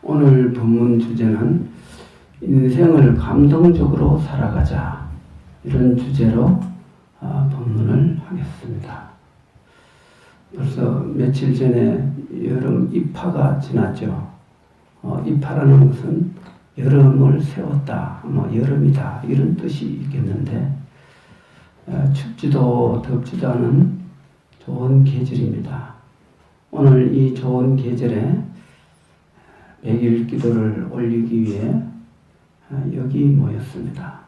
오늘 본문 주제는 인생을 감동적으로 살아가자, 이런 주제로 본문을 하겠습니다. 벌써 며칠 전에 여름 입하가 지났죠. 입하라는 것은 여름을 세웠다, 여름이다, 이런 뜻이 있겠는데, 춥지도 덥지도 않은 좋은 계절입니다. 오늘 이 좋은 계절에 100일 기도를 올리기 위해 여기 모였습니다.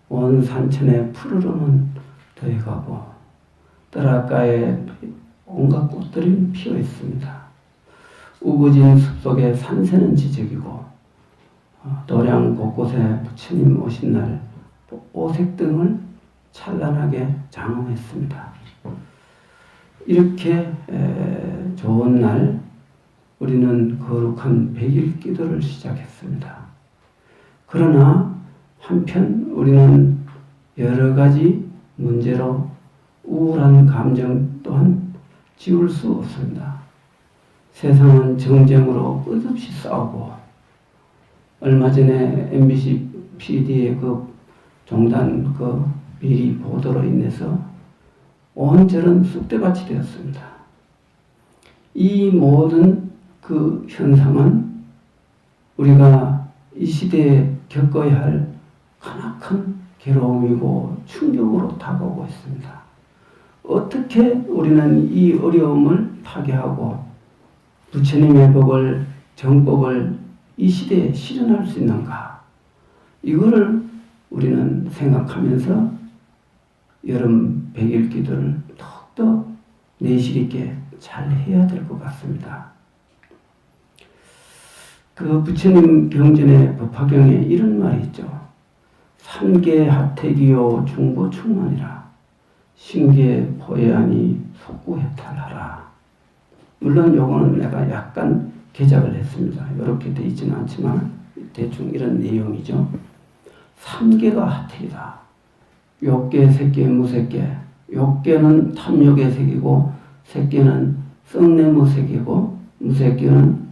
온 산천에 푸르름은 더해가고 뜰아가에 온갖 꽃들이 피어 있습니다. 우거진 숲속에 산새는 지저귀고 도량 곳곳에 부처님 오신 날 오색등을 찬란하게 장엄했습니다. 이렇게 좋은 날 우리는 거룩한 100일 기도를 시작했습니다. 그러나 한편 우리는 여러 가지 문제로 우울한 감정 또한 지울 수 없습니다. 세상은 정쟁으로 끝없이 싸우고, 얼마 전에 MBC PD의 종단 미리 보도로 인해서 온 절은 쑥대밭이 되었습니다. 이 모든 현상은 우리가 이 시대에 겪어야 할 가나큰 괴로움이고 충격으로 다가오고 있습니다. 어떻게 우리는 이 어려움을 타개하고 부처님의 법을, 정법을 이 시대에 실현할 수 있는가? 이거를 우리는 생각하면서 여름 100일 기도를 더욱더 내실 있게 잘 해야 될 것 같습니다. 부처님 경전의 법화경에 이런 말이 있죠. 삼계 하태기요 중보 충만이라 신계 포해하니 속구해탈하라. 물론 요거는 내가 약간 개작을 했습니다. 이렇게 돼 있지는 않지만 대충 이런 내용이죠. 삼계가 하태기다. 욕계, 색계, 무색계. 욕계는 탐욕의 색이고, 색계는 썩내무색이고, 무색계는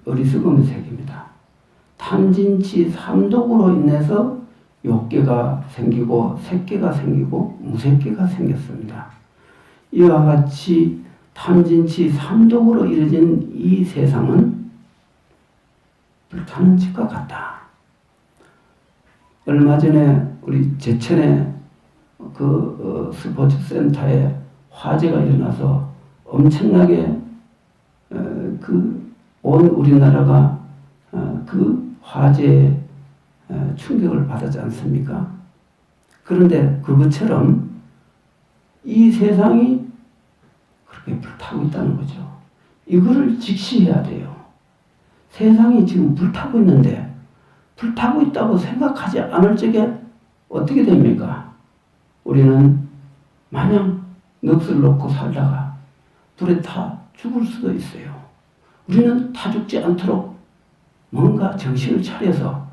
어리석음의 색입니다. 탐진치 삼독으로 인해서 욕계가 생기고, 색계가 생기고, 무색계가 생겼습니다. 이와 같이 탐진치 삼독으로 이루어진 이 세상은 불타는 집과 같다. 얼마 전에 우리 제천에 스포츠 센터에 화재가 일어나서 엄청나게 온 우리나라가 화재에 충격을 받았지 않습니까? 그런데 그것처럼 이 세상이 그렇게 불타고 있다는 거죠. 이거를 직시해야 돼요. 세상이 지금 불타고 있는데 불타고 있다고 생각하지 않을 적에 어떻게 됩니까? 우리는 마냥 넋을 놓고 살다가 불에 타 죽을 수도 있어요. 우리는 타 죽지 않도록 뭔가 정신을 차려서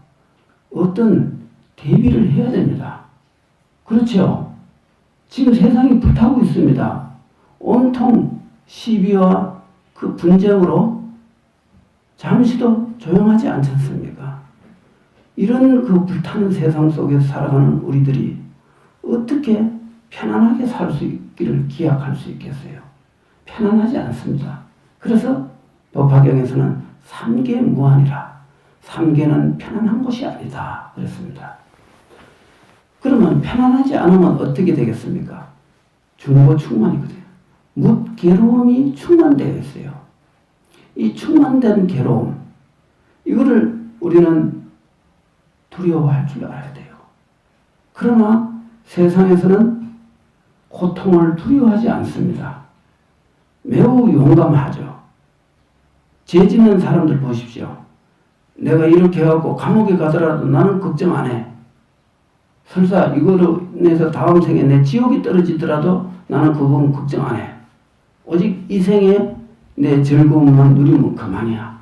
어떤 대비를 해야 됩니다. 그렇죠? 지금 세상이 불타고 있습니다. 온통 시비와 분쟁으로 잠시도 조용하지 않지 않습니까? 이런 불타는 세상 속에서 살아가는 우리들이 어떻게 편안하게 살 수 있기를 기약할 수 있겠어요? 편안하지 않습니다. 그래서 법화경에서는 삼계 무한이라, 삼계는 편안한 곳이 아니다 그랬습니다. 그러면 편안하지 않으면 어떻게 되겠습니까? 중고 충만이거든요. 묻 괴로움이 충만되어 있어요. 이 충만된 괴로움, 이거를 우리는 두려워할 줄 알아야 돼요. 그러나 세상에서는 고통을 두려워하지 않습니다. 매우 용감하죠. 죄 짓는 사람들 보십시오. 내가 이렇게 해갖고 감옥에 가더라도 나는 걱정 안 해. 설사 이거로 인해서 다음 생에 내 지옥이 떨어지더라도 나는 그건 걱정 안 해. 오직 이 생에 내 즐거움만 누리면 그만이야.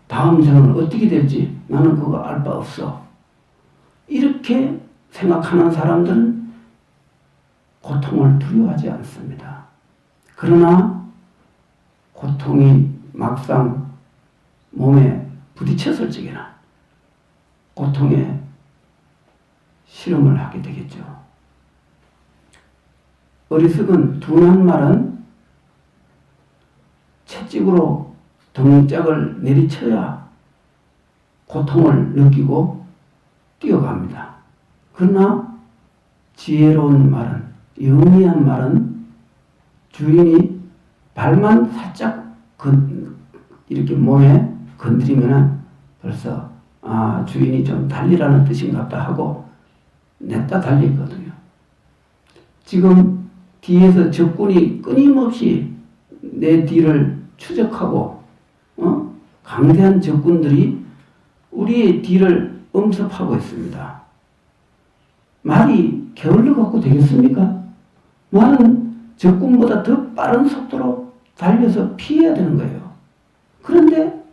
다음 생은 어떻게 될지 나는 그거 알 바 없어. 이렇게 생각하는 사람들은 고통을 두려워하지 않습니다. 그러나 고통이 막상 몸에 부딪혔을 적에는 고통에 실험을 하게 되겠죠. 어리석은 둔한 말은 채찍으로 등짝을 내리쳐야 고통을 느끼고 뛰어갑니다. 그러나 지혜로운 말은, 영리한 말은 주인이 발만 살짝 이렇게 몸에 건드리면은 벌써 주인이 좀 달리라는 뜻인가 보다 하고 냈다 달리거든요. 지금 뒤에서 적군이 끊임없이 내 뒤를 추적하고 강대한 적군들이 우리의 뒤를 엄습하고 있습니다. 말이 게을러 갖고 되겠습니까? 말은 적군보다 더 빠른 속도로 달려서 피해야 되는 거예요. 그런데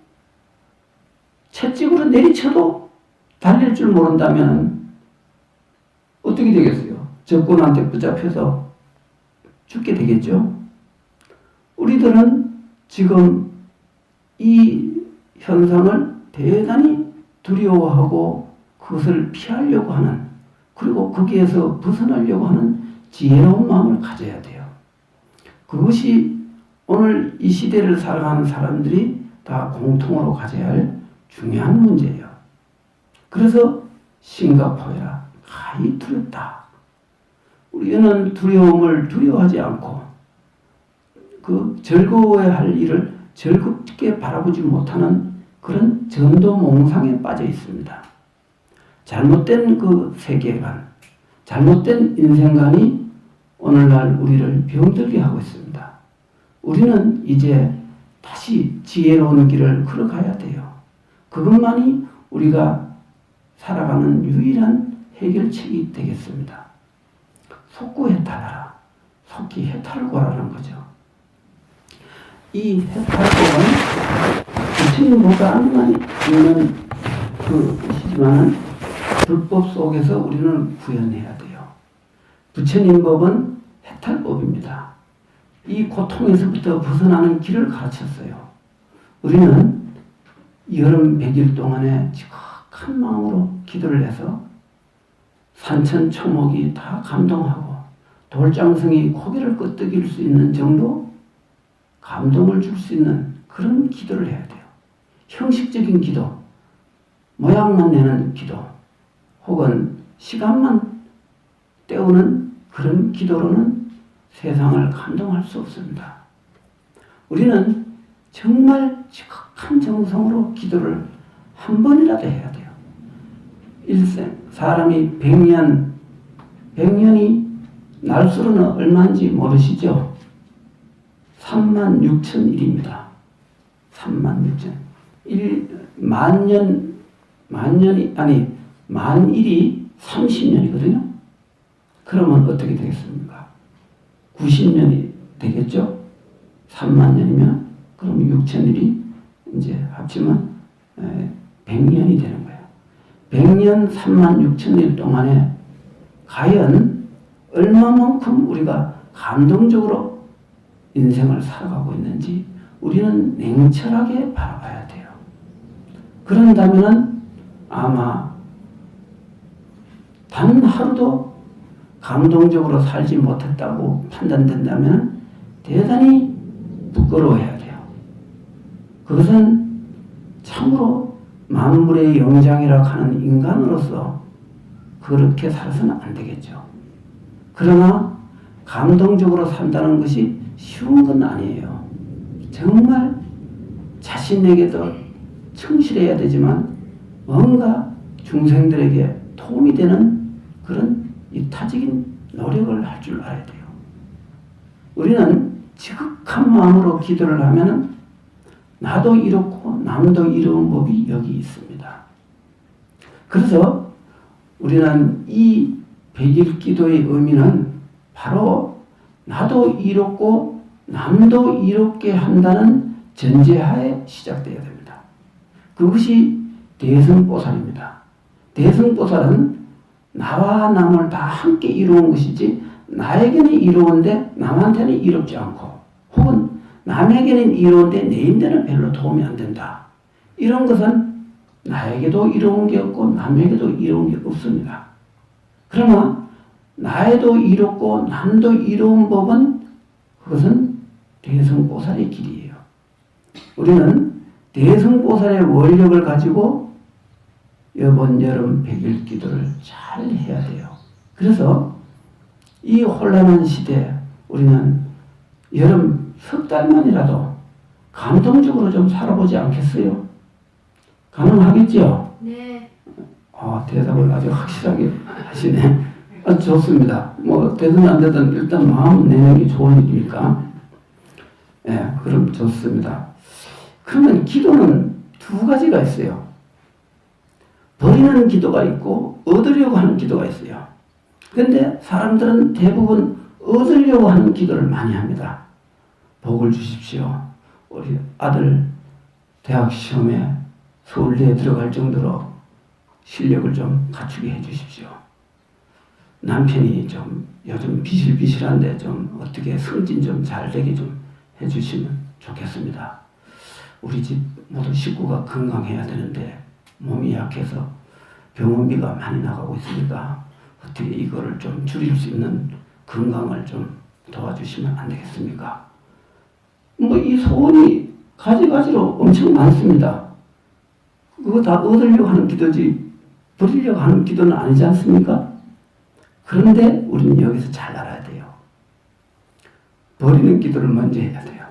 채찍으로 내리쳐도 달릴 줄 모른다면 어떻게 되겠어요? 적군한테 붙잡혀서 죽게 되겠죠. 우리들은 지금 이 현상을 대단히 두려워하고 그것을 피하려고 하는, 그리고 거기에서 벗어나려고 하는 지혜로운 마음을 가져야 돼요. 그것이 오늘 이 시대를 살아가는 사람들이 다 공통으로 가져야 할 중요한 문제예요. 그래서 싱가포르라 가히 두렵다. 우리는 두려움을 두려워하지 않고 그 즐거워야 할 일을 즐겁게 바라보지 못하는 그런 전도몽상에 빠져 있습니다. 잘못된 그 세계관, 잘못된 인생관이 오늘날 우리를 병들게 하고 있습니다. 우리는 이제 다시 지혜로운 길을 걸어가야 돼요. 그것만이 우리가 살아가는 유일한 해결책이 되겠습니다. 속고 해탈하라. 속기 해탈을 구하라는 거죠. 이 해탈법은 부처님보다 많이 있는 것이지만 불법 속에서 우리는 구현해야 돼요. 부처님 법은 해탈법입니다. 이 고통에서부터 벗어나는 길을 가르쳤어요. 우리는 여름 100일 동안에 지극한 마음으로 기도를 해서 산천초목이 다 감동하고 돌장성이 고개를 끄덕일 수 있는 정도 감동을 줄 수 있는 그런 기도를 해야 돼요. 형식적인 기도, 모양만 내는 기도, 혹은 시간만 때우는 그런 기도로는 세상을 감동할 수 없습니다. 우리는 정말 지극한 정성으로 기도를 한 번이라도 해야 돼요. 일생, 사람이 100년이 날수로는 얼마인지 모르시죠? 36,000일입니다. 36,000. 만일이 30년이거든요. 그러면 어떻게 되겠습니까? 90년이 되겠죠? 3만 년이면 그럼 6,000일이 이제 합치면 100년이 되는 거예요. 100년 36,000일 동안에 과연 얼마만큼 우리가 감동적으로 인생을 살아가고 있는지 우리는 냉철하게 바라봐야 돼요. 그런다면 아마 단 하루도 감동적으로 살지 못했다고 판단된다면 대단히 부끄러워해야 돼요. 그것은 참으로 만물의 영장이라 하는 인간으로서 그렇게 살아서는 안 되겠죠. 그러나 감동적으로 산다는 것이 쉬운 건 아니에요. 정말 자신에게도 충실해야 되지만 뭔가 중생들에게 도움이 되는 그런 이타적인 노력을 할 줄 알아야 돼요. 우리는 지극한 마음으로 기도를 하면은 나도 이렇고 남도 이로운 법이 여기 있습니다. 그래서 우리는 이 100일 기도의 의미는 바로 나도 이롭고 남도 이롭게 한다는 전제하에 시작되어야 됩니다. 그것이 대승보살입니다. 대승보살은 나와 남을 다 함께 이루는 것이지 나에게는 이로운데 남한테는 이롭지 않고 혹은 남에게는 이로운데 내인데는 별로 도움이 안 된다. 이런 것은 나에게도 이로운 게 없고 남에게도 이로운 게 없습니다. 그러나 나에도 이롭고 남도 이로운 법은 그것은 대성보살의 길이에요. 우리는 대성보살의 원력을 가지고 이번 여름 100일 기도를 잘 해야 돼요. 그래서 이 혼란한 시대에 우리는 여름 석 달만이라도 감동적으로 좀 살아보지 않겠어요? 가능하겠죠? 네. 대답을 아주 확실하게 하시네. 좋습니다. 뭐 되든 안 되든 일단 마음 내는 게 좋은 일이니까. 그럼 좋습니다. 그러면 기도는 두 가지가 있어요. 버리는 기도가 있고 얻으려고 하는 기도가 있어요. 그런데 사람들은 대부분 얻으려고 하는 기도를 많이 합니다. 복을 주십시오. 우리 아들 대학 시험에 서울대에 들어갈 정도로 실력을 좀 갖추게 해주십시오. 남편이 좀 요즘 비실비실한데 좀 어떻게 승진 좀 잘 되게 좀 해주시면 좋겠습니다. 우리 집 모두 식구가 건강해야 되는데 몸이 약해서 병원비가 많이 나가고 있으니까 어떻게 이거를 좀 줄일 수 있는 건강을 좀 도와주시면 안 되겠습니까? 뭐 이 소원이 가지가지로 엄청 많습니다. 그거 다 얻으려고 하는 기도지 버리려고 하는 기도는 아니지 않습니까? 그런데 우리는 여기서 잘 알아야 돼요. 버리는 기도를 먼저 해야 돼요.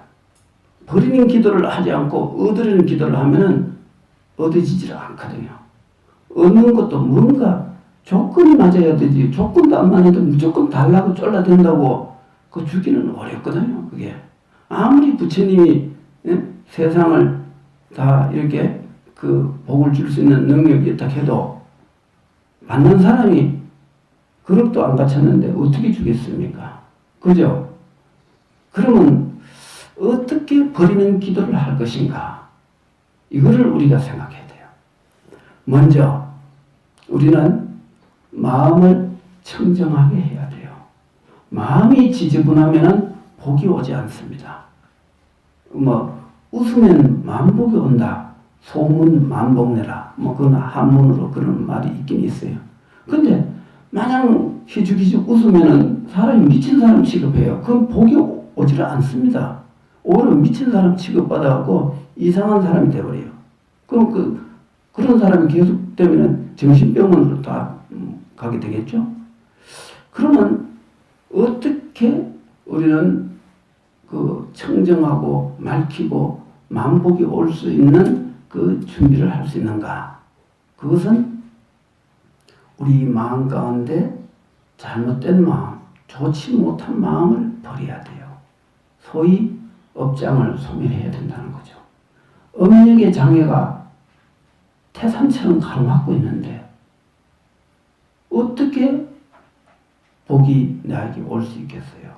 버리는 기도를 하지 않고 얻으려는 기도를 하면은 얻어지질 않거든요. 얻는 것도 뭔가 조건이 맞아야 되지. 조건도 안 맞아도 무조건 달라고 쫄라댄다고 그 주기는 어렵거든요. 그게 아무리 부처님이 세상을 다 이렇게 그 복을 줄 수 있는 능력이 있다 해도 받는 사람이 그릇도 안 갖췄는데 어떻게 주겠습니까? 그죠? 그러면 어떻게 버리는 기도를 할 것인가? 이거를 우리가 생각해야 돼요. 먼저 우리는 마음을 청정하게 해야 돼요. 마음이 지저분하면 복이 오지 않습니다. 웃으면 만복이 온다. 소문 만복내라. 그건 한문으로 그런 말이 있긴 있어요. 근데 마냥 희죽희죽 웃으면은 사람이 미친 사람 취급해요. 그건 복이 오지를 않습니다. 오히려 미친 사람 취급받아갖고 이상한 사람이 돼버려요. 그럼 그런 사람이 계속 되면은 정신병원으로 다 가게 되겠죠? 그러면 어떻게 우리는 그 청정하고 맑히고 만복이 올 수 있는 그 준비를 할 수 있는가? 그것은 우리 마음 가운데 잘못된 마음, 좋지 못한 마음을 버려야 돼요. 소위 업장을 소멸해야 된다는 거죠. 업력의 장애가 태산처럼 가로막고 있는데 어떻게 복이 나에게 올 수 있겠어요?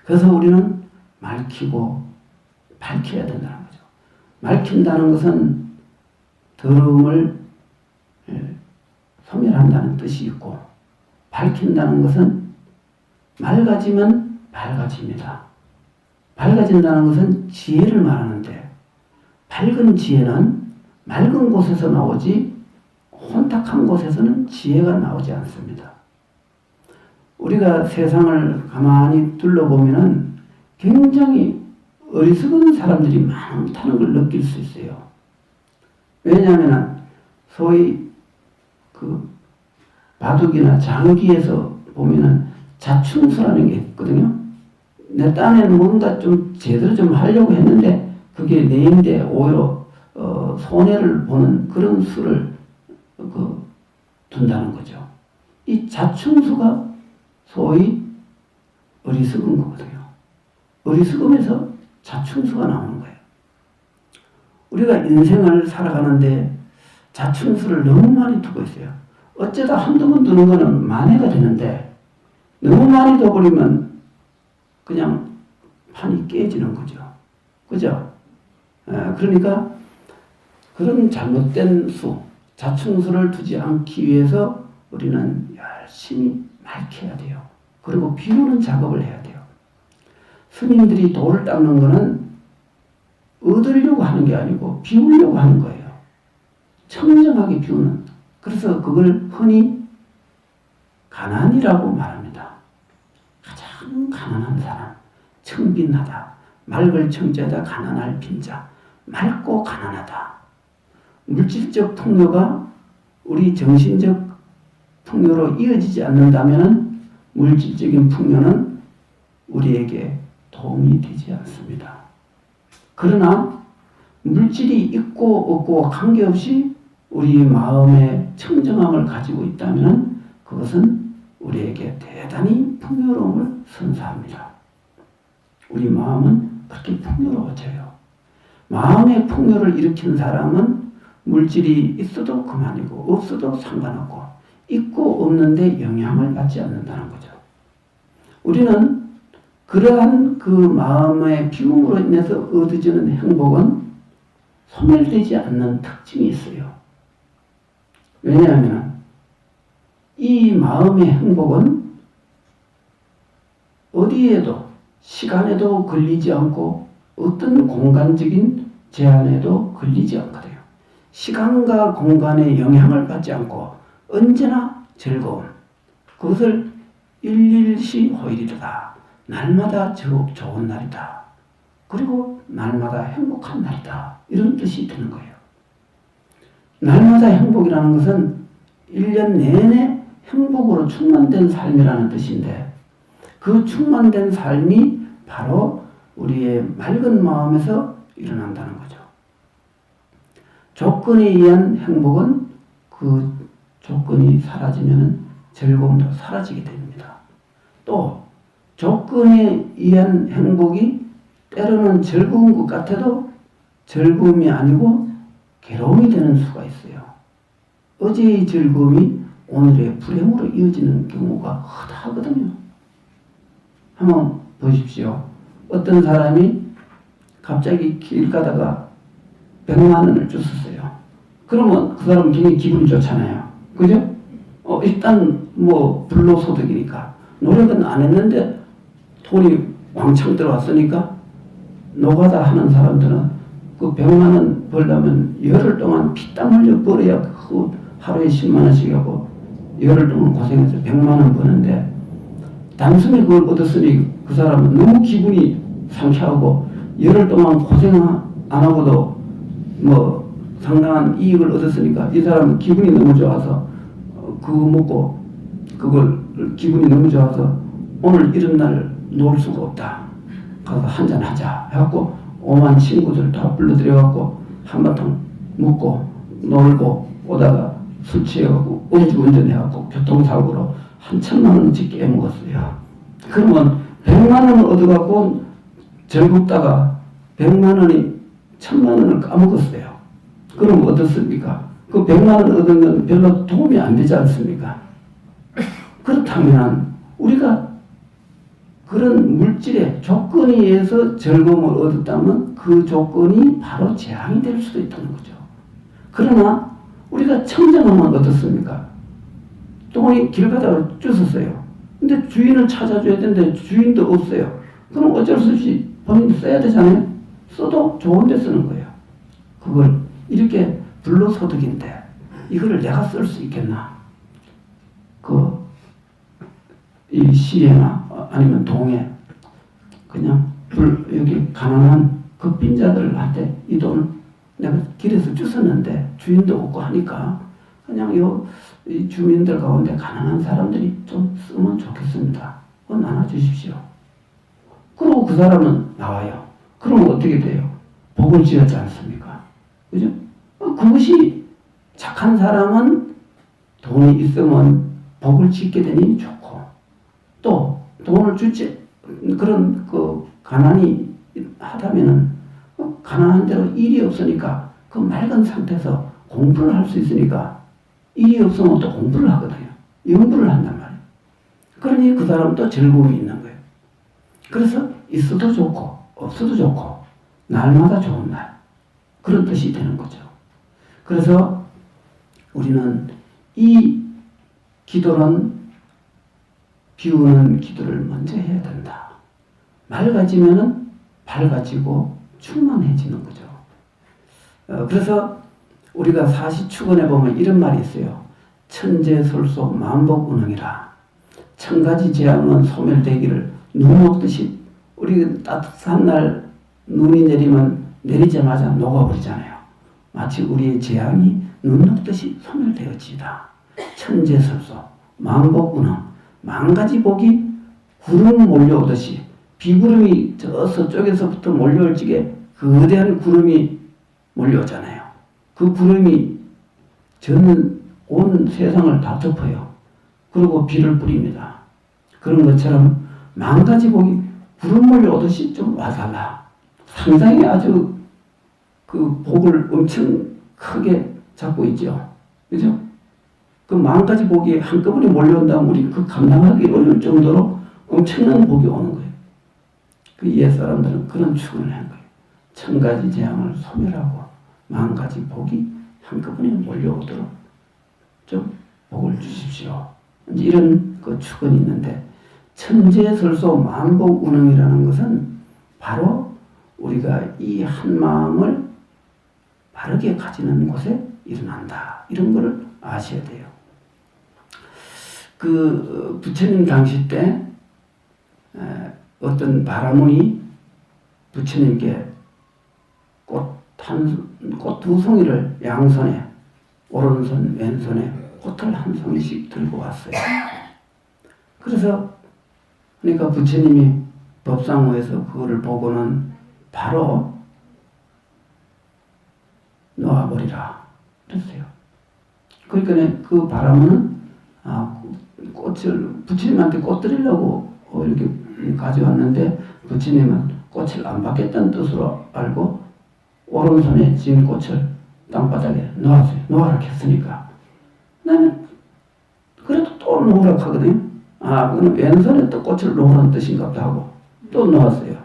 그래서 우리는 맑히고 밝혀야 된다는 거죠. 맑힌다는 것은 더러움을 소멸한다는 뜻이 있고, 밝힌다는 것은 맑아지면 밝아집니다. 밝아진다는 것은 지혜를 말하는데, 밝은 지혜는 맑은 곳에서 나오지 혼탁한 곳에서는 지혜가 나오지 않습니다. 우리가 세상을 가만히 둘러보면은 굉장히 어리석은 사람들이 많다는 걸 느낄 수 있어요. 왜냐하면 소위 그 바둑이나 장기에서 보면은 자충수라는 게 있거든요. 내 딴에는 뭔가 좀 제대로 좀 하려고 했는데 그게 내인데 오히려 손해를 보는 그런 수를 둔다는 거죠. 이 자충수가 소위 어리석은 거거든요. 어리석음에서 자충수가 나오는 거예요. 우리가 인생을 살아가는데 자충수를 너무 많이 두고 있어요. 어쩌다 한두 번 두는 거는 만회가 되는데 너무 많이 둬버리면 그냥 판이 깨지는 거죠. 그죠? 그러니까 그런 잘못된 수, 자충수를 두지 않기 위해서 우리는 열심히 맑혀야 돼요. 그리고 비우는 작업을 해야 돼요. 스님들이 돌을 닦는 거는 얻으려고 하는 게 아니고 비우려고 하는 거예요. 청정하게 비우는. 그래서 그걸 흔히 가난이라고 말합니다. 가장 가난한 사람, 청빈하다. 맑을 청자다 가난할 빈자. 맑고 가난하다. 물질적 풍요가 우리 정신적 풍요로 이어지지 않는다면 물질적인 풍요는 우리에게 도움이 되지 않습니다. 그러나 물질이 있고 없고 관계없이 우리 마음의 청정함을 가지고 있다면 그것은 우리에게 대단히 풍요로움을 선사합니다. 우리 마음은 그렇게 풍요로워져요. 마음의 풍요를 일으킨 사람은 물질이 있어도 그만이고 없어도 상관없고 있고 없는데 영향을 받지 않는다는 거죠. 우리는 그러한 그 마음의 비움으로 인해서 얻어지는 행복은 소멸되지 않는 특징이 있어요. 왜냐하면 이 마음의 행복은 어디에도 시간에도 걸리지 않고 어떤 공간적인 제한에도 걸리지 않거든요. 시간과 공간의 영향을 받지 않고 언제나 즐거움. 그것을 일일시 호일이다. 날마다 좋은 날이다. 그리고 날마다 행복한 날이다. 이런 뜻이 드는 거예요. 날마다 행복이라는 것은 1년 내내 행복으로 충만된 삶이라는 뜻인데 그 충만된 삶이 바로 우리의 맑은 마음에서 일어난다는 거죠. 조건에 의한 행복은 그 조건이 사라지면 즐거움도 사라지게 됩니다. 또 조건에 의한 행복이 때로는 즐거운 것 같아도 즐거움이 아니고 괴로움이 되는 수가 있어요. 어제의 즐거움이 오늘의 불행으로 이어지는 경우가 허다하거든요. 한번 보십시오. 어떤 사람이 갑자기 길 가다가 100만 원을 줬었어요. 그러면 그 사람은 굉장히 기분이 좋잖아요. 그죠? 일단 불로소득이니까 노력은 안 했는데 돈이 왕창 들어왔으니까 노가다 하는 사람들은 그 100만 원 벌려면 열흘 동안 피땀 흘려 벌어야 그 하루에 10만 원씩 하고 열흘 동안 고생해서 100만 원 버는데 단순히 그걸 얻었으니 그 사람은 너무 기분이 상쾌하고 열흘 동안 고생 안 하고도 상당한 이익을 얻었으니까 이 사람은 기분이 너무 좋아서 그거 먹고 그걸 기분이 너무 좋아서 오늘 이런 날 놀 수가 없다. 가서 한잔 하자 해갖고 오만 친구들 다 불러들여갖고 한바탕 먹고 놀고 오다가 술 취해갖고 음주운전 해갖고 교통사고로 한 1,000만 원씩 깨먹었어요. 그러면 100만 원을 얻어갖고 즐겁다가 100만 원이 1,000만 원을 까먹었어요. 그럼 어떻습니까? 그 100만 원 얻은 건 별로 도움이 안 되지 않습니까? 그렇다면 우리가 그런 물질의 조건에 의해서 즐거움을 얻었다면 그 조건이 바로 재앙이 될 수도 있다는 거죠. 그러나 우리가 청정하면 어떻습니까? 돈이 길 가다가 주웠어요. 근데 주인을 찾아줘야 되는데 주인도 없어요. 그럼 어쩔 수 없이 본인도 써야 되잖아요. 써도 좋은 데 쓰는 거예요. 그걸 이렇게 불로소득인데 이거를 내가 쓸 수 있겠나? 이 시에나 아니면 동에 그냥 여기 가난한 급빈자들한테 이 돈을 내가 길에서 주웠는데 주인도 없고 하니까 그냥 이 주민들 가운데 가난한 사람들이 좀 쓰면 좋겠습니다. 나눠주십시오. 그리고 그 사람은 나와요. 그러면 어떻게 돼요? 복을 지었지 않습니까? 그죠? 그것이 착한 사람은 돈이 있으면 복을 짓게 되니 좋고 또 돈을 주지 그런 가난이 하다면은 가난한 대로 일이 없으니까 그 맑은 상태에서 공부를 할 수 있으니까 일이 없으면 또 공부를 하거든요. 연구를 한단 말이에요. 그러니 그 사람은 또 즐거움이 있는 거예요. 그래서 있어도 좋고 없어도 좋고 날마다 좋은 날 그런 뜻이 되는 거죠. 그래서 우리는 이 기도는 비우는 기도를 먼저 해야 된다. 맑아지면은 밝아지고 충만해지는 거죠. 그래서 우리가 사시축언에 보면 이런 말이 있어요. 천재설소 만복운흥이라. 천가지 재앙은 소멸되기를 눈 녹듯이, 우리 따뜻한 날 눈이 내리면 내리자마자 녹아버리잖아요. 마치 우리의 재앙이 눈 녹듯이 소멸되어지다. 천재설소 만복운흥, 만가지 복이 구름 몰려오듯이, 비구름이 저 서쪽에서부터 몰려올 적에 거대한 구름이 몰려오잖아요. 그 구름이 전 온 세상을 다 덮어요. 그리고 비를 뿌립니다. 그런 것처럼 만가지 복이 구름 몰려오듯이 좀 와달라. 상당히 아주 그 복을 엄청 크게 잡고 있죠. 그죠? 그 만가지 복이 한꺼번에 몰려온다면 우리 그 감당하기 어려울 정도로 엄청난 복이 오는 거예요. 그 옛사람들은 그런 추구를 한 거예요. 천가지 재앙을 소멸하고 만가지 복이 한꺼번에 몰려오도록 좀 복을 주십시오. 이제 이런 그 축언이 있는데, 천재설소 만복운흥이라는 것은 바로 우리가 이 한 마음을 바르게 가지는 곳에 일어난다. 이런 거를 아셔야 돼요. 그 부처님 당시 때 어떤 바라문이 부처님께 꽃 두 송이를 양손에, 오른손 왼손에 꽃을 한 송이씩 들고 왔어요. 그래서 그러니까 부처님이 법상호에서 그거를 보고는 바로 놓아버리라 그랬어요. 그러니까 그 바라문은 꽃을 부처님한테 꽃 드리려고 이렇게 가져왔는데, 부처님은 꽃을 안 받겠다는 뜻으로 알고 오른손에 쥔 꽃을 땅바닥에 놓았어요. 놓으라 했으니까. 나는 그래도 또 놓으라 하거든요. 그거는 왼손에 또 꽃을 놓으라는 뜻인가 보다 하고 또 놓았어요.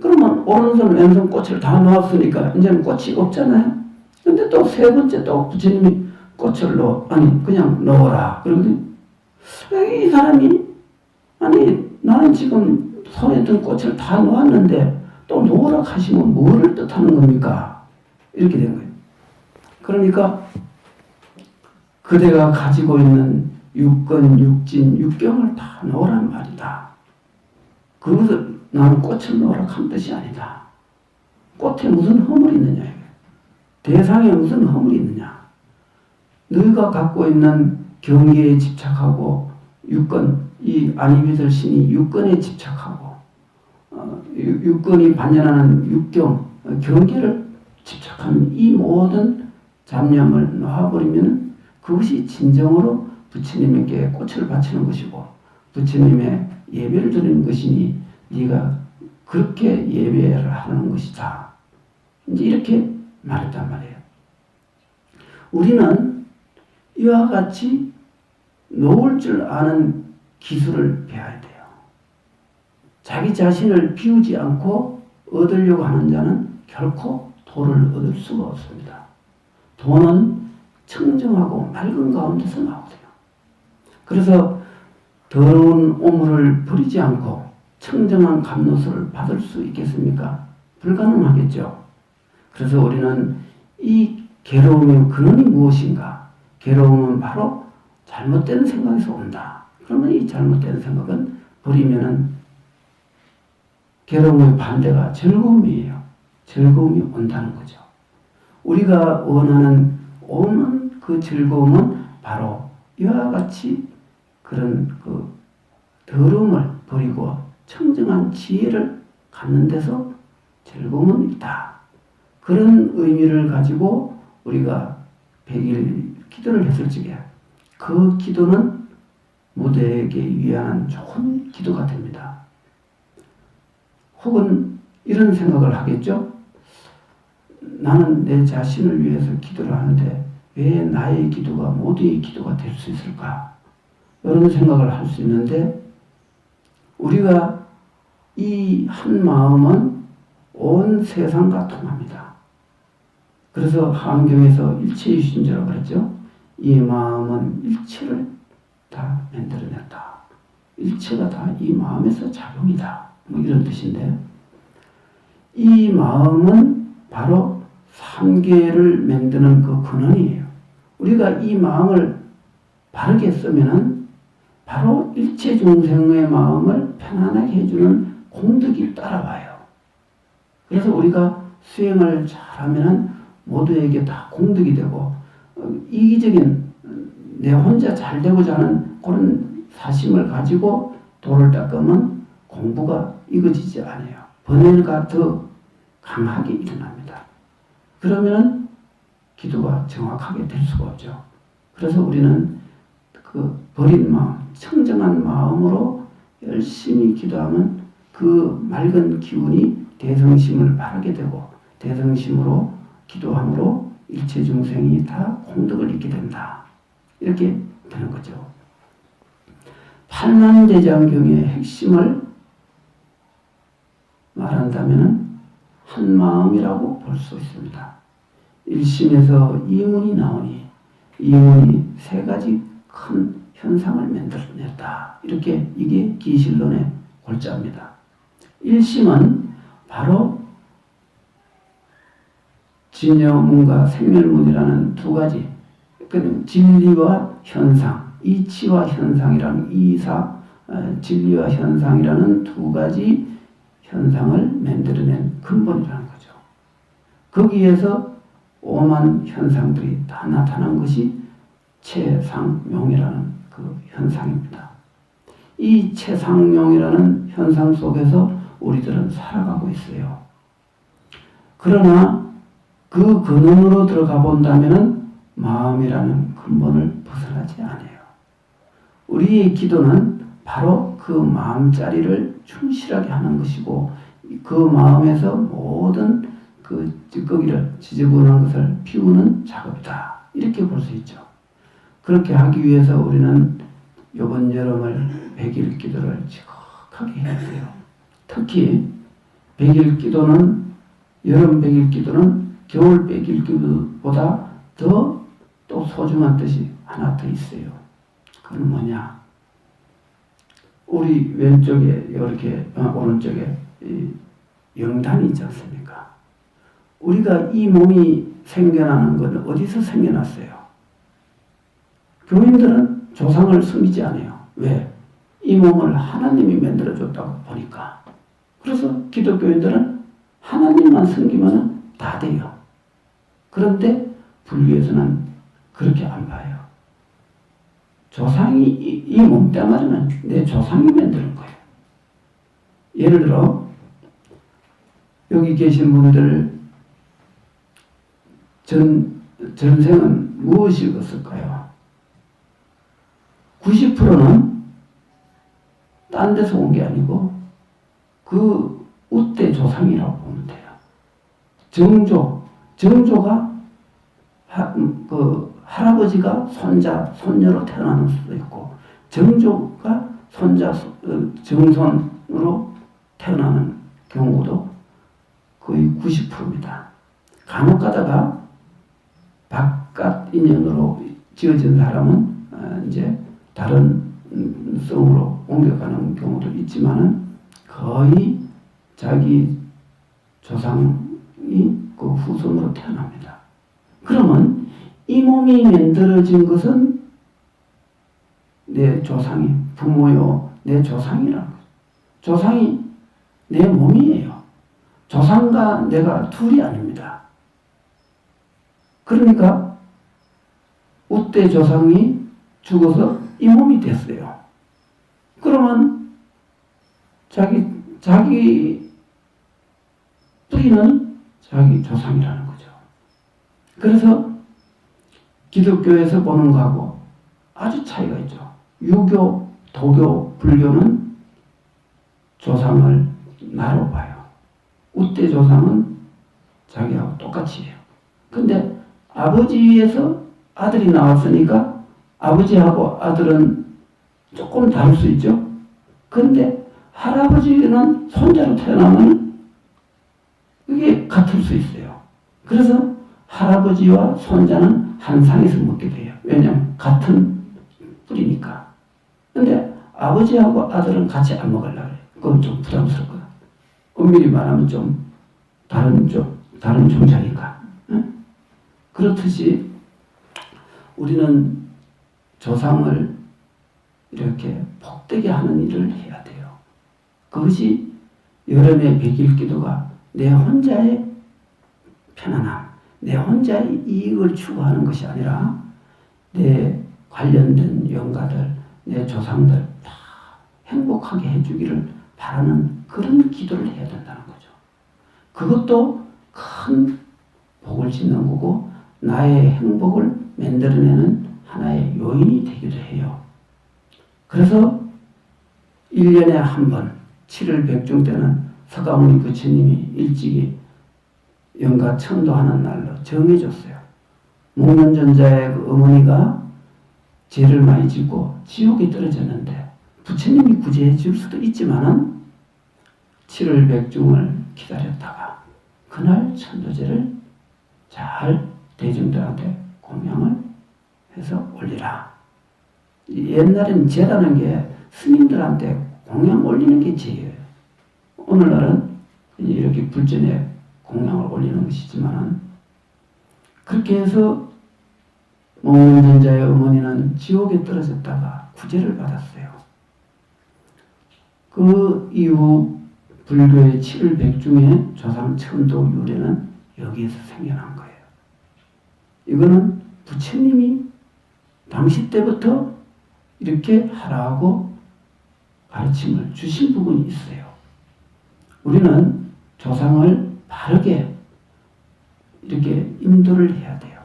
그러면 오른손 왼손 꽃을 다 놓았으니까 이제는 꽃이 없잖아요. 근데 또 세 번째 또 부처님이 꽃을 그냥 놓으라 그러거든요. 이 사람이 나는 지금 손에 든 꽃을 다 놓았는데 또 놓으라 하시면 뭐를 뜻하는 겁니까? 이렇게 된 거예요. 그러니까 그대가 가지고 있는 육건, 육진, 육경을 다 놓으란 말이다. 그것을 나는 꽃을 놓으라 한 뜻이 아니다. 꽃에 무슨 허물이 있느냐. 대상에 무슨 허물이 있느냐. 너희가 갖고 있는 경계에 집착하고 육건, 이 아니비들 신이 육건에 집착하고 육건이 반연하는 육경, 경계를 집착하는 이 모든 잡념을 놓아버리면 그것이 진정으로 부처님에게 꽃을 바치는 것이고 부처님의 예배를 드리는 것이니 네가 그렇게 예배를 하는 것이다. 이제 이렇게 말했단 말이에요. 우리는 이와 같이 놓을 줄 아는 기술을 배워야 돼요. 자기 자신을 비우지 않고 얻으려고 하는 자는 결코 도를 얻을 수가 없습니다. 도는 청정하고 맑은 가운데서 나오세요. 그래서 더러운 오물을 버리지 않고 청정한 감로소를 받을 수 있겠습니까? 불가능하겠죠. 그래서 우리는 이 괴로움의 근원이 무엇인가? 괴로움은 바로 잘못된 생각에서 온다. 그러면 이 잘못된 생각은 버리면은 괴로움의 반대가 즐거움이에요. 즐거움이 온다는 거죠. 우리가 원하는 오는 그 즐거움은 바로 이와 같이 그런 그 더러움을 버리고 청정한 지혜를 갖는 데서 즐거움은 있다. 그런 의미를 가지고 우리가 100일 기도를 했을 적에 그 기도는 모두에게 위한 좋은 기도가 됩니다. 혹은 이런 생각을 하겠죠. 나는 내 자신을 위해서 기도를 하는데 왜 나의 기도가 모두의 기도가 될 수 있을까? 이런 생각을 할 수 있는데 우리가 이 한 마음은 온 세상과 통합니다. 그래서 한경에서 일체유신조라고 그랬죠. 이 마음은 일체를 다 만들어냈다. 일체가 다 이 마음에서 작용이다. 뭐 이런 뜻인데 이 마음은 바로 삼계를 만드는 그 근원이에요. 우리가 이 마음을 바르게 쓰면은 바로 일체 중생의 마음을 편안하게 해주는 공덕이 따라와요. 그래서 우리가 수행을 잘하면은 모두에게 다 공덕이 되고 이기적인 내 혼자 잘 되고자 하는 그런 사심을 가지고 도를 닦으면 공부가 이어지지 않아요. 번뇌가 더 강하게 일어납니다. 그러면 기도가 정확하게 될 수가 없죠. 그래서 우리는 그 버린 마음, 청정한 마음으로 열심히 기도하면 그 맑은 기운이 대성심을 바르게 되고 대성심으로 기도함으로 일체 중생이 다 공덕을 잊게 된다. 이렇게 되는 거죠. 팔만대장경의 핵심을 말한다면 한 마음이라고 볼 수 있습니다. 일심에서 이문이 나오니 이문이 세 가지 큰 현상을 만들어냈다. 이렇게 이게 기실론의 골자입니다. 일심은 바로 진여문과 생멸문이라는 두 가지, 진리와 현상, 이치와 현상이라는 진리와 현상이라는 두 가지 현상을 만들어낸 근본이라는 거죠. 거기에서 오만 현상들이 다 나타난 것이 채상용이라는 그 현상입니다. 이 채상용이라는 현상 속에서 우리들은 살아가고 있어요. 그러나 그 근원으로 들어가 본다면 마음이라는 근본을 벗어나지 않아요. 우리의 기도는 바로 그 마음자리를 충실하게 하는 것이고 그 마음에서 모든 그 찌꺼기를 지저분한 것을 피우는 작업이다. 이렇게 볼 수 있죠. 그렇게 하기 위해서 우리는 이번 여름을 100일 기도를 지극하게 해야 돼요. 특히 100일 기도는 여름 100일 기도는 겨울 100일 기도보다 더 또 소중한 뜻이 하나 더 있어요. 그건 뭐냐? 우리 왼쪽에 이렇게 오른쪽에 이 영단이 있지 않습니까? 우리가 이 몸이 생겨나는 것은 어디서 생겨났어요? 교인들은 조상을 섬기지 않아요. 왜? 이 몸을 하나님이 만들어줬다고 보니까. 그래서 기독교인들은 하나님만 섬기면 다 돼요. 그런데 불교에서는 그렇게 안 봐요. 조상이 이 몸뚱아리는 내 조상이 만드는 거예요. 예를 들어 여기 계신 분들 전생은 무엇이었을까요? 90%는 딴 데서 온 게 아니고 그 우대 조상이라고 보면 돼요. 정조가 할아버지가 손녀로 태어나는 수도 있고 정조가 정손으로 태어나는 경우도 거의 90%입니다. 간혹 가다가 바깥 인연으로 지어진 사람은 이제 다른 성으로 옮겨가는 경우도 있지만은 거의 자기 조상이 그 후손으로 태어납니다. 그러면 이 몸이 만들어진 것은 내 조상이 부모요, 내 조상이라는 거죠. 조상이 내 몸이에요. 조상과 내가 둘이 아닙니다. 그러니까 우대 조상이 죽어서 이 몸이 됐어요. 그러면 자기 뿌리는 자기 조상이라는 거죠. 그래서 기독교에서 보는 거하고 아주 차이가 있죠. 유교, 도교, 불교는 조상을 나로 봐요. 우대 조상은 자기하고 똑같이 해요. 근데 아버지에서 아들이 나왔으니까 아버지하고 아들은 조금 다를 수 있죠. 근데 할아버지는 손자로 태어나면 그게 같을 수 있어요. 그래서 할아버지와 손자는 한 상에서 먹게 돼요. 왜냐하면 같은 뿌리니까. 근데 아버지하고 아들은 같이 안 먹으려고 해요. 그건 좀 부담스럽거든. 엄밀히 말하면 좀 다른 종자니까. 그렇듯이 우리는 조상을 이렇게 복되게 하는 일을 해야 돼요. 그것이 여름의 백일 기도가 내 혼자의 편안함, 내 혼자의 이익을 추구하는 것이 아니라 내 관련된 영가들, 내 조상들 다 행복하게 해주기를 바라는 그런 기도를 해야 된다는 거죠. 그것도 큰 복을 짓는 거고 나의 행복을 만들어내는 하나의 요인이 되기도 해요. 그래서 1년에 한 번 7월 백중 때는 서가모니 부처님이 일찍이 영가 천도하는 날로 정해줬어요. 목련전자의 그 어머니가 죄를 많이 짓고 지옥에 떨어졌는데 부처님이 구제해 줄 수도 있지만은 7월 백중을 기다렸다가 그날 천도제를 잘 대중들한테 공양을 해서 올리라. 옛날에는 제라는 게 스님들한테 공양 올리는 게 제예요. 오늘날은 이렇게 불전에 공양을 올리는 것이지만 그렇게 해서 목련전자의 어머니는 지옥에 떨어졌다가 구제를 받았어요. 그 이후 불교의 7월 백중의 조상 천도 유래는 여기에서 생겨난 거예요. 이거는 부처님이 당시 때부터 이렇게 하라고 가르침을 주신 부분이 있어요. 우리는 조상을 바르게 이렇게 인도를 해야 돼요.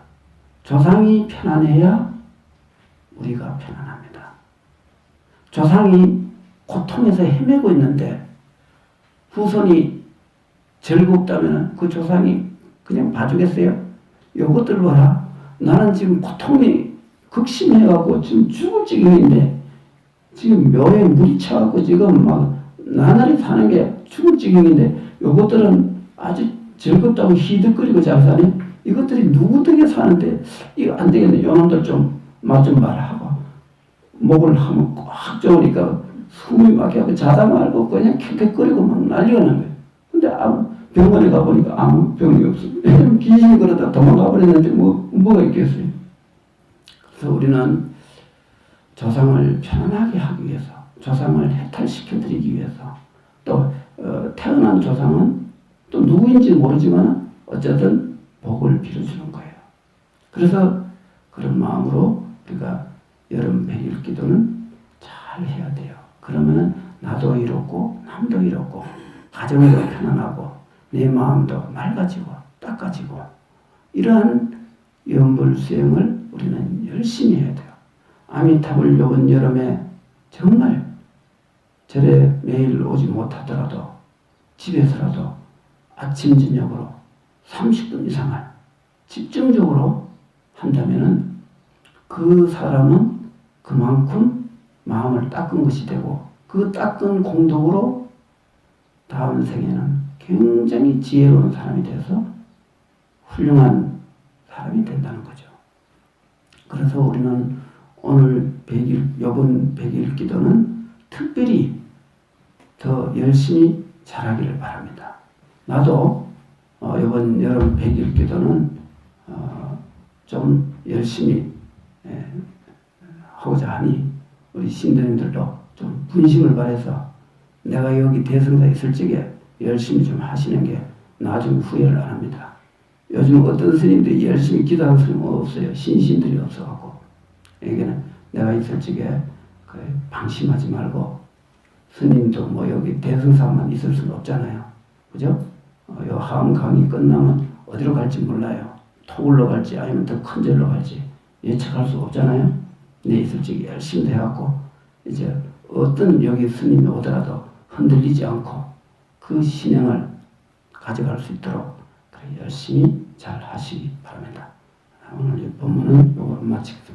조상이 편안해야 우리가 편안합니다. 조상이 고통에서 헤매고 있는데 후손이 즐겁다면 그 조상이 그냥 봐주겠어요? 요것들 봐라. 나는 지금 고통이 극심해갖고 지금 죽을 지경인데 지금 묘에 물이 차갖고 지금 막 나날이 사는 게 죽을 지경인데 요것들은 아주 즐겁다고 희득거리고 잘 사네. 이것들이 누구 덕에 사는데 이거 안 되겠네. 요놈들 좀 맛 좀 봐라 하고 목을 하면 꽉 쪼으니까 숨이 막혀서 자다 말고 그냥 킥킥거리고 막 난리가 난 거예요. 근데 아무 병원에 가보니까 아무 병이 없어요. 귀신이 그러다 도망가 버렸는데 뭐가 있겠어요. 그래서 우리는 조상을 편안하게 하기 위해서, 조상을 해탈시켜드리기 위해서, 또 태어난 조상은 또 누구인지 모르지만 어쨌든 복을 빌어주는 거예요. 그래서 그런 마음으로 우리가 여름 백일 기도는 잘 해야 돼요. 그러면은 나도 이롭고 남도 이롭고 가정도 편안하고 내 마음도 맑아지고 닦아지고 이러한 염불 수행을 우리는 열심히 해야 돼요. 아미타불 요번 여름에 정말 절에 매일 오지 못하더라도 집에서라도 아침 저녁으로 30분 이상을 집중적으로 한다면은 그 사람은 그만큼 마음을 닦은 것이 되고 그 닦은 공덕으로 다음 생에는 굉장히 지혜로운 사람이 되어서 훌륭한 사람이 된다는 거죠. 그래서 우리는 오늘 요번 100일 기도는 특별히 더 열심히 잘하기를 바랍니다. 나도 이번 여름 100일 기도는 좀 열심히 하고자 하니 우리 신도님들도 좀 분심을 발해서 내가 여기 대성사 있을 적에 열심히 좀 하시는 게 나중에 후회를 안 합니다. 요즘 어떤 스님들이 열심히 기도하는 스님은 없어요. 신신들이 없어갖고. 여기는 내가 있을 적에 방심하지 말고 스님도 뭐 여기 대성사만 있을 수는 없잖아요. 그죠? 요 하음 강의 끝나면 어디로 갈지 몰라요. 토굴로 갈지 아니면 더 큰 절로 갈지 예측할 수 없잖아요. 내 있을 적에 열심히 해갖고 이제 어떤 여기 스님이 오더라도 흔들리지 않고 그 신행을 가져갈 수 있도록 열심히 잘 하시기 바랍니다. 오늘 이 본문은 이걸 마치겠습니다.